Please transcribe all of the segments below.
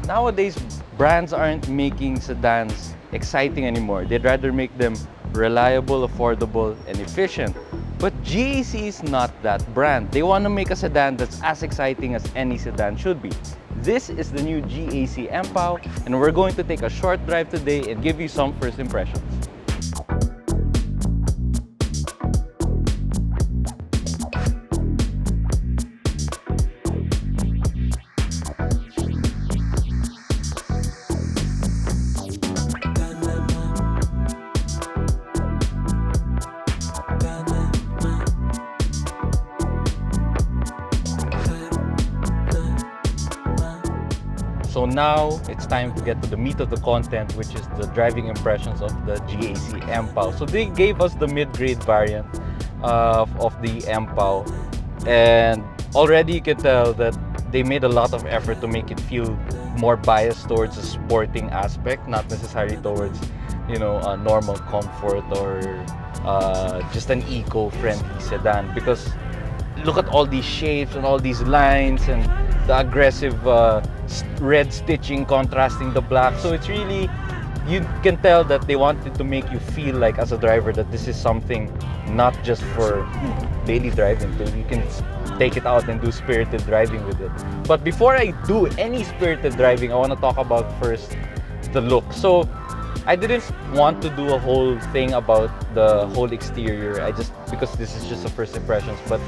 nowadays brands aren't making sedans exciting anymore. They'd rather make them reliable, affordable, and efficient. But GAC is not that brand. They want to make a sedan that's as exciting as any sedan should be. This is the new GAC Empow, and we're going to take a short drive today and give you some first impressions. So now it's time to get to the meat of the content, which is the driving impressions of the GAC Empow. So they gave us the mid-grade variant of the Empow, and already you can tell that they made a lot of effort to make it feel more biased towards a sporting aspect, not necessarily towards, you know, a normal comfort or just an eco-friendly sedan. Because look at all these shapes and all these lines and the aggressive red stitching contrasting the black. So it's really, you can tell that they wanted to make you feel like, as a driver, that this is something not just for daily driving. So you can take it out and do spirited driving with it. But before I do any spirited driving, I want to talk about first the look. So I didn't want to do a whole thing about the whole exterior. Because this is just a first impressions. But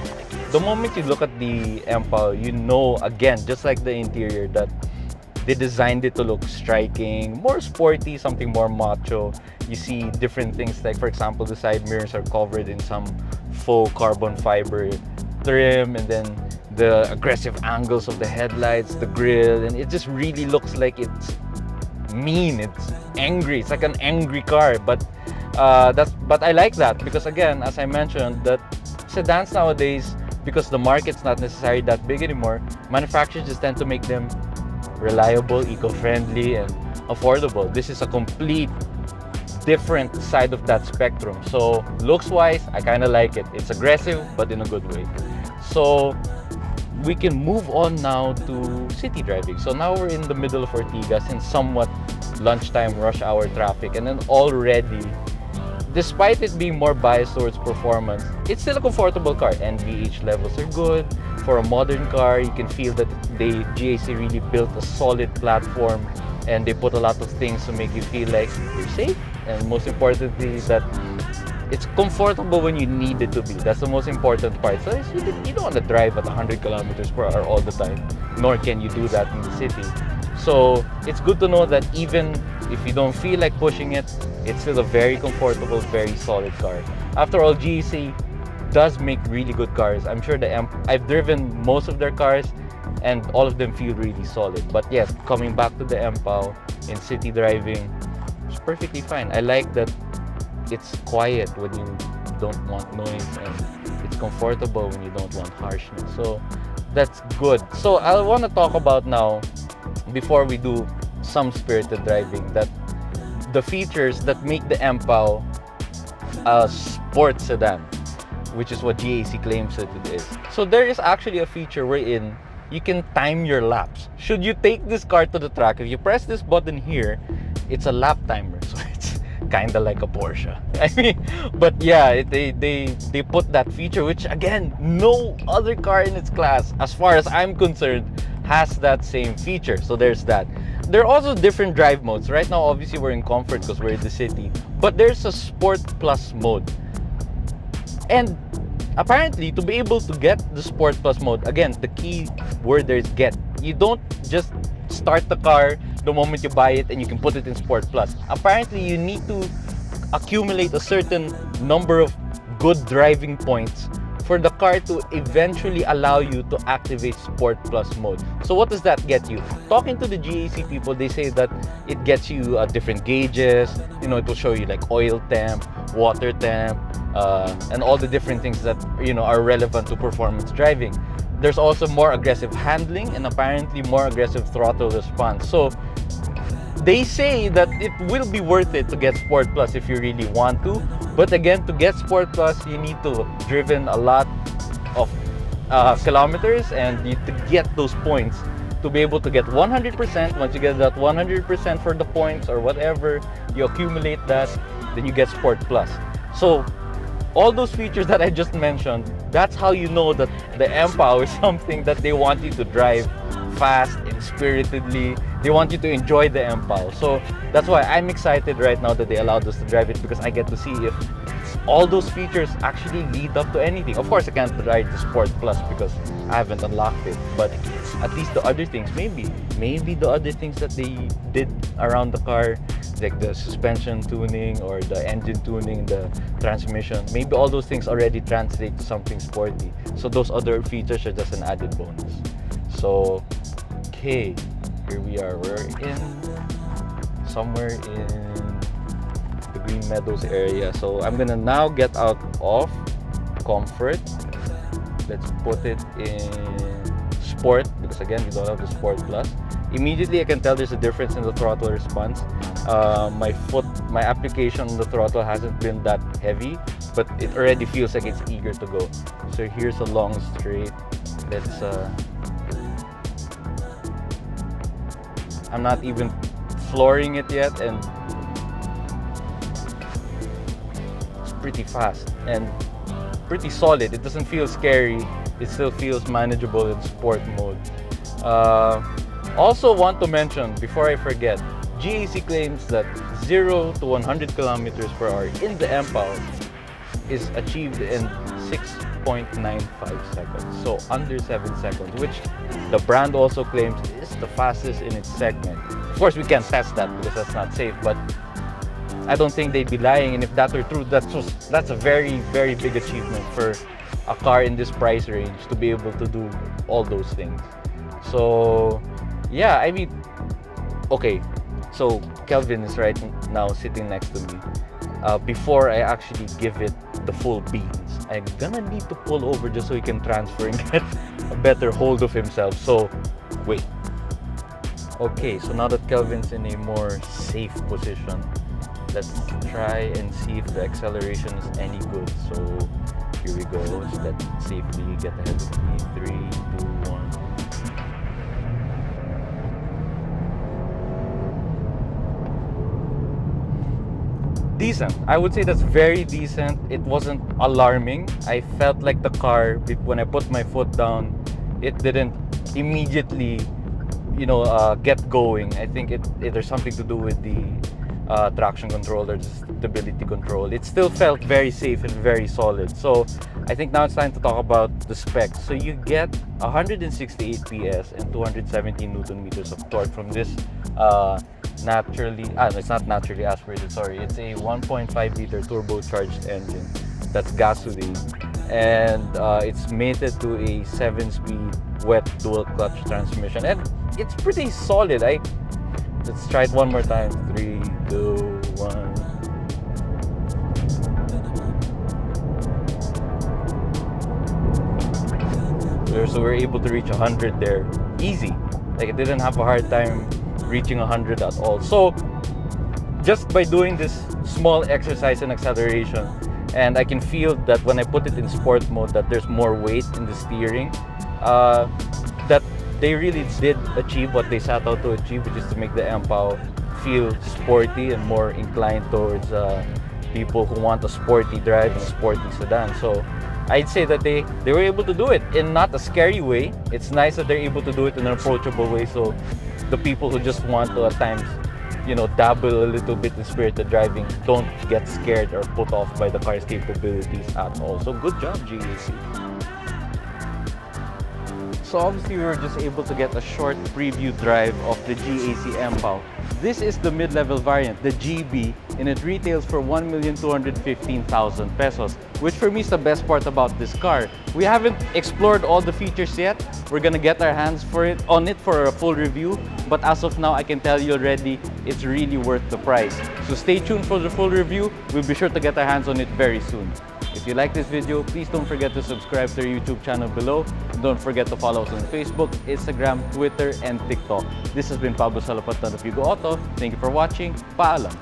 the moment you look at the Empow, you know, again, just like the interior, that they designed it to look striking, more sporty, something more macho. You see different things, like for example, the side mirrors are covered in some faux carbon fiber trim, and then the aggressive angles of the headlights, the grille, and it just really looks like it's mean, it's angry, it's like an angry car. But I like that, because again, as I mentioned, that sedans nowadays, because the market's not necessarily that big anymore, manufacturers just tend to make them reliable, eco-friendly, and affordable. This is a complete different side of that spectrum. So looks wise, I kind of like it. It's aggressive, but in a good way. So we can move on now to city driving. So now we're in the middle of Ortigas in somewhat lunchtime rush hour traffic, and then already, despite it being more biased towards performance, it's still a comfortable car. NVH levels are good. For a modern car, you can feel that GAC really built a solid platform, and they put a lot of things to make you feel like you're safe, and most importantly, that it's comfortable when you need it to be. That's the most important part. So you don't want to drive at 100 kilometers per hour all the time, nor can you do that in the city. So it's good to know that even if you don't feel like pushing it, it's still a very comfortable, very solid car. After all, GAC does make really good cars. I'm sure I've driven most of their cars, and all of them feel really solid. But yes, coming back to the Empow in city driving, it's perfectly fine. I like that it's quiet when you don't want noise, and it's comfortable when you don't want harshness. So that's good. So I want to talk about now, before we do some spirited driving, that the features that make the Empow a sports sedan, which is what GAC claims that it is. So there is actually a feature wherein you can time your laps. Should you take this car to the track, if you press this button here, it's a lap timer. So it's kind of like a Porsche. I mean, but yeah, they put that feature, which again, no other car in its class, as far as I'm concerned, has that same feature. So there's that. There are also different drive modes. Right now, obviously, we're in comfort because we're in the city. But there's a Sport Plus mode. And apparently, to be able to get the Sport Plus mode, again, the key word there is get. You don't just start the car the moment you buy it and you can put it in Sport Plus. Apparently, you need to accumulate a certain number of good driving points for the car to eventually allow you to activate Sport Plus mode. So what does that get you? Talking to the GAC people, they say that it gets you different gauges. You know, it will show you like oil temp, water temp, and all the different things that, you know, are relevant to performance driving. There's also more aggressive handling and apparently more aggressive throttle response. So they say that it will be worth it to get Sport Plus if you really want to. But again, to get Sport Plus, you need to have driven a lot of kilometers, and you to get those points to be able to get 100%. Once you get that 100% for the points or whatever, you accumulate that, then you get Sport Plus. So all those features that I just mentioned, that's how you know that the Empow is something that they want you to drive fast and spiritedly. They want you to enjoy the Empow. So that's why I'm excited right now that they allowed us to drive it, because I get to see if all those features actually lead up to anything. Of course, I can't ride the Sport Plus because I haven't unlocked it, but at least the other things, maybe the other things that they did around the car, like the suspension tuning or the engine tuning, the transmission, maybe all those things already translate to something sporty. So those other features are just an added bonus. So, okay, here we are. We're in somewhere in the Green Meadows area. So I'm gonna now get out of comfort. Let's put it in sport, because again, we don't have the Sport Plus. Immediately, I can tell there's a difference in the throttle response. My application on the throttle hasn't been that heavy, but it already feels like it's eager to go. So here's a long straight. Let's I'm not even flooring it yet, and it's pretty fast and pretty solid. It doesn't feel scary. It still feels manageable in sport mode. Also want to mention, before I forget, GAC claims that 0 to 100 kilometers per hour in the Empow is achieved in 6.95 seconds, so under 7 seconds, which the brand also claims is the fastest in its segment. Of course, we can't test that because that's not safe, but I don't think they'd be lying, and if that were true, that's a very, very big achievement for a car in this price range to be able to do all those things. So yeah, I mean, okay, so Kelvin is right now sitting next to me. Before I actually give it the full beans, I'm gonna need to pull over just so he can transfer and get a better hold of himself. So wait. Okay, so now that Kelvin's in a more safe position, let's try and see if the acceleration is any good. So here we go. Let's safely get ahead of me. 3, 2, 1. Decent. I would say that's very decent. It wasn't alarming. I felt like the car, when I put my foot down, it didn't immediately, get going. I think there's something to do with the traction control or the stability control. It still felt very safe and very solid. So I think now it's time to talk about the specs. So you get 168 PS and 217 Newton meters of torque from this it's not naturally aspirated, sorry. It's a 1.5 liter turbocharged engine that's gasoline, and it's mated to a 7-speed wet dual clutch transmission, and it's pretty solid. Let's try it one more time. 3, 2, 1. So we're able to reach 100 there, easy. Like, it didn't have a hard time reaching 100 at all. So just by doing this small exercise in acceleration, and I can feel that when I put it in sport mode that there's more weight in the steering, that they really did achieve what they set out to achieve, which is to make the Empow feel sporty and more inclined towards people who want a sporty drive and a sporty sedan. So I'd say that they were able to do it in not a scary way. It's nice that they're able to do it in an approachable way, so the people who just want to at times, dabble a little bit in spirited driving don't get scared or put off by the car's capabilities at all. So good job, GAC. So obviously we were just able to get a short preview drive of the GAC Empow. This is the mid-level variant, the GB, and it retails for 1,215,000 pesos, which for me is the best part about this car. We haven't explored all the features yet. We're gonna get our hands on it for a full review, but as of now, I can tell you already, it's really worth the price. So stay tuned for the full review. We'll be sure to get our hands on it very soon. If you like this video, please don't forget to subscribe to our YouTube channel below. And don't forget to follow us on Facebook, Instagram, Twitter, and TikTok. This has been Pablo Salapatan of YugaAuto. Thank you for watching. Paalam!